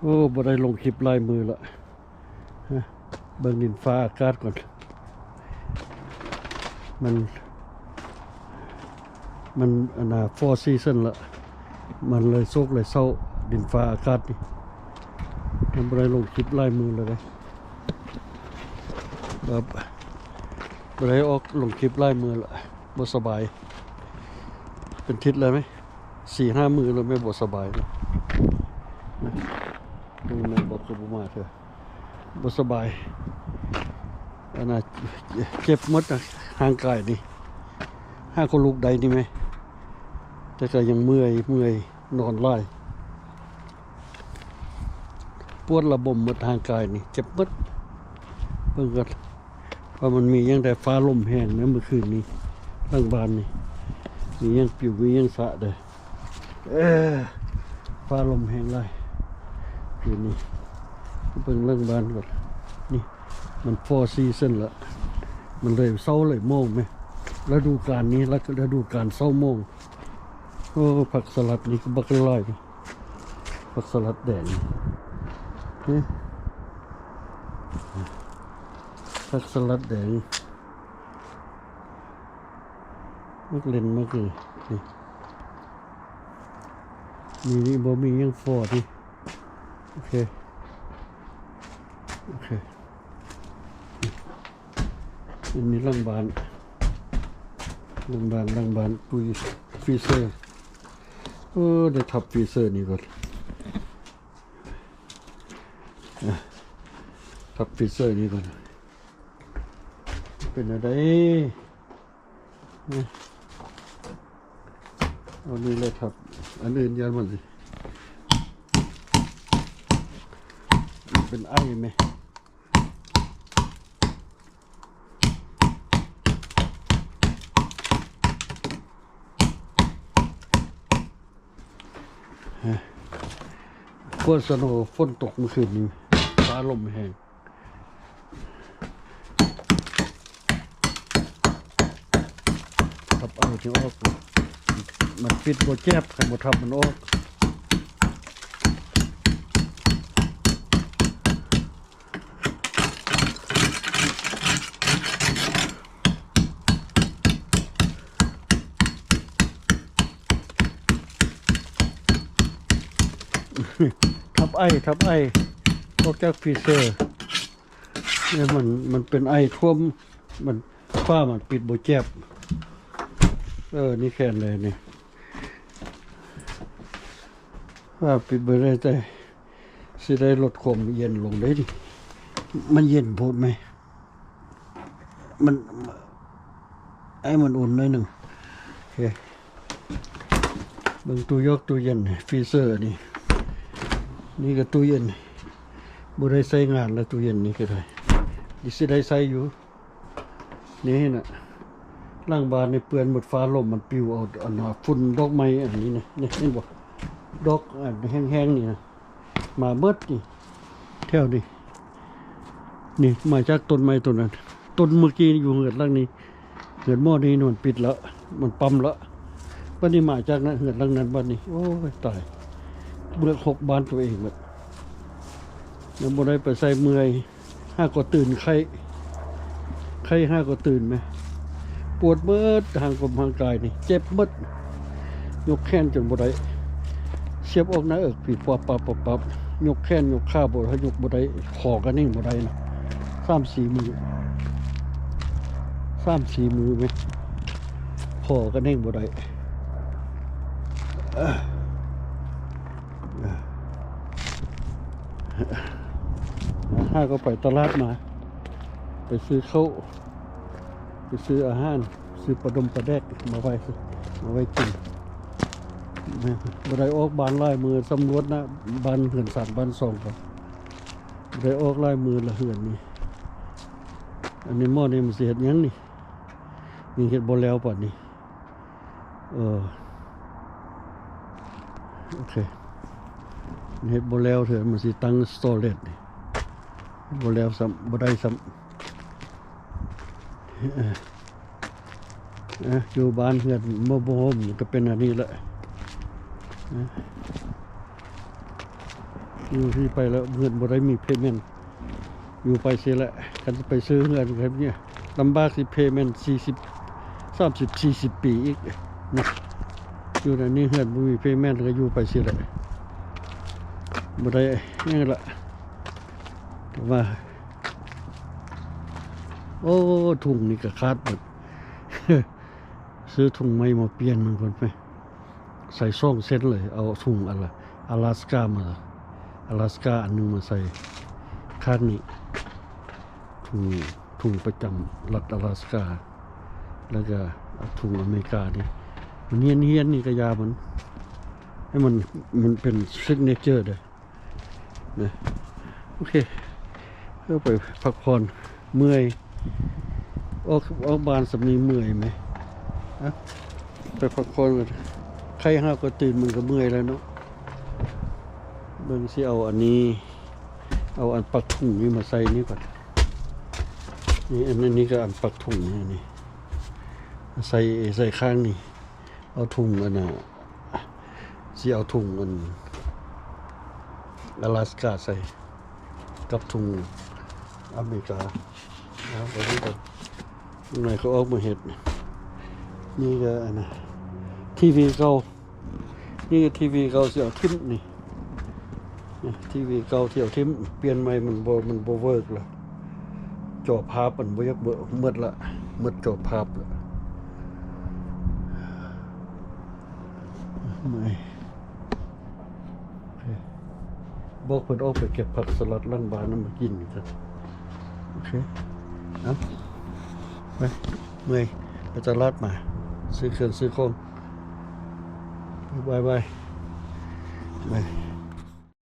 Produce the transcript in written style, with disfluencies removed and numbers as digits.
โอ้บ่ได้ลงคลิปลายมือละเบิ่งดินฟ้าอากาศก่อนมันอันน่ะ4 ซีซั่นละมันเลยโซกเลยเศร้าดินฟ้าอากาศนี่มันบ่ได้ลงคลิปลายมือเลยแบบบ่ได้ออกลงคลิปลายมือละบ่สบายเป็นทิศเลยไหม4-5 มือแล้วไม่บ่สบายนะมันบอกคือบ่มาเถอะบ่สบายอันน่ะเจ็บหมดนะร่างกายนี่ห้าคนลูกใดนี่ไหมแต่ก็ยังเมื่อยนอนไล่ปวดระบมหมดทางกายนี่เจ็บหมดเพิ่งกันเพราะมันมียังแต่ฟ้าลมแห้งนะเมื่อคืนนี้ร่างบานนี่มียังปิวมียังสะเด้ฟ้าลมแห้งไล่คืนนี้เพิ่งเรื่องบานก่อนนี่มัน4 ซีซั่นละมันเลยเศร้าเลยโมงไหมฤดูกาลนี้แล้วฤดูกาลเศร้าโมงโอ้ผักสลัดนี่ก็บักลอยผักสลัดแดงนี่ผักสลัดแดงมักเล่นมากเลยนี่บ่มียังฟอดนี่โอเคอันนี้ร่างบานปุยฟรีเซอร์ได้ทับฟรีเซอร์นี่ก่อนทับฟรีเซอร์นี่ก่อนเป็นอะไรเอานี่เลยทับอันอื่นยันหมดเลยเป็นไอ้ไหมฝนสโนว์ฝนตกเมื่อคืนนี้ฟ้าลมแห้งทับเอาที่ออกมันปิดโบแจ๊บใครมาทับมันออกทับไอออกจากฟรีเซอร์เนี่ยมันเป็นไอท่วมมันฝ้ามันปิดโบแจ๊บนี่แค่เลยนี่ว่าปิดไปได้แต่สิได้ลดความเย็นลงได้ดิมันเย็นโพดไหมมันมันอุ่นหน่อยหนึ่งโอเคเบิ่งตู้ยกตู้เย็นฟรีเซอร์นี่ก็ตู้เย็นบ่ได้ใช้งานแล้วตู้เย็นนี่ก็ได้ดิสิได้ใช้อยู่นี่น่ะร่างบานในเปื้อนหมดฟ้าลมมันปิวเอาอันฝุ่นดอกไม้อันนี้นะนี่เห็นบ่ดอกอันแห้งๆนี่นะมาเบิดนี่แถวนี่มาจากต้นไม้ต้นนั้นต้นเมื่อกี้อยู่เหือดล่างนี้เหือดหม้อนี้มันปิดแล้วมันปั๊มแล้วบัดนี้มาจากนั้นเหือดล่างนั้นบัดนี้โอ้ยตายเบื่อ6 บ้านตัวเองหมดแล้วบ่ได้ไปใส่เมื่อยห้าก็ตื่นไข้ห้าก็ตื่นไหมปวดเบิดทางกายกายนี่เจ็บเบิดยกแขนจนบ่ได้เสียบออกหน้าอกปีปับยกแขนยกขาบ่ได้ยกบ่ได้ขอกันนิ่งบ่ได้นะ3-4 มือไหมขอกันนิ่งบ่ได้ห้าก็ไปตลาดมาไปซื้อข้าวไปซื้ออาหารซื้อปลาดมปลาแดกมาไว้กินบ่ได้ออกบ้านลายมือสำรวจนะบ้านเหือน3 บ้าน2ครับบ่ได้ออกลายมือละเหือนนี่อันนี้หม้อนี่มันสิเฮ็ดหยังนี่มีเฮ็ดบ่แล้วป่านนี้โอเคเฮ็ดบ่แล้วเถอะมันสิตั้งสโตเรจนี่บ่แล้วซ้ำบ่ได้ซ้ำอยู่บ้านเฮือนบ่โฮมก็เป็นอันนี้แหละ อยู่ที่ไปแล้วเงินบ่ได้มีเพย์เมนต์อยู่ไปเสียแหละกันจะไปซื้อเงินครับเนี่ยลำบากสิเพย์เมนต์40 ปีอีกนะอยู่ในนี้เงินบ่มีเพย์เมนต์ก็อยู่ไปเสียแหละบ่ได้ยังละแต่ว่าโอ้ถุงนี่ก็ขาดหมด ซื้อถุงใหม่มาเปลี่ยนมันคนไปใส่ซ่องเส้นเลยเอาถุงอะไรอลาสก้ามาอลาสก้าอันนึงมาใส่ข้างนี้ถุงประจำรัฐอลาสก้าแล้วก็ถุงอเมริกานี่มันเฮี้ยนนี่ก็ยามันให้มันเป็นซิกเนเจอร์เลยนะโอเคเพื่อไปพักผ่อนเมื่อยออกบานสำนีเมื่อยไหมไปพักผ่อนกันใครห้าก็ตื่นมันก็เมื่อยแล้วเนาะเบิ่งสิเอาอันนี้เอาอันปักถุงนี่มาใส่นี่ก่อนนี่อันนี้ก็อันปักถุงนี่ใส่ข้างนี่เอาถุงอันน่ะสิเอาถุงอันอลาสก้าใส่กับถุงอเมริกาแล้วไปนี่ก่อนหน่อยเขาออกมาเห็ดนี่ก็อันน่ะทีวีเก่านี่ก็ทีวีเก่าเสียวทิมนี่ทีวีเก่าเสียวทิมเปลี่ยนใหม่มันบ่เวิร์กละจอภาพมันบ่ยักเบิดหมดละหมดจอภาพละไม่บอกเพิ่นออกไปเก็บผักสลัดล้างบานน้ำมากินกันโอเคเอาไปเมื่อยไปตลาดมาซื้อเครื่องซื้อของบาย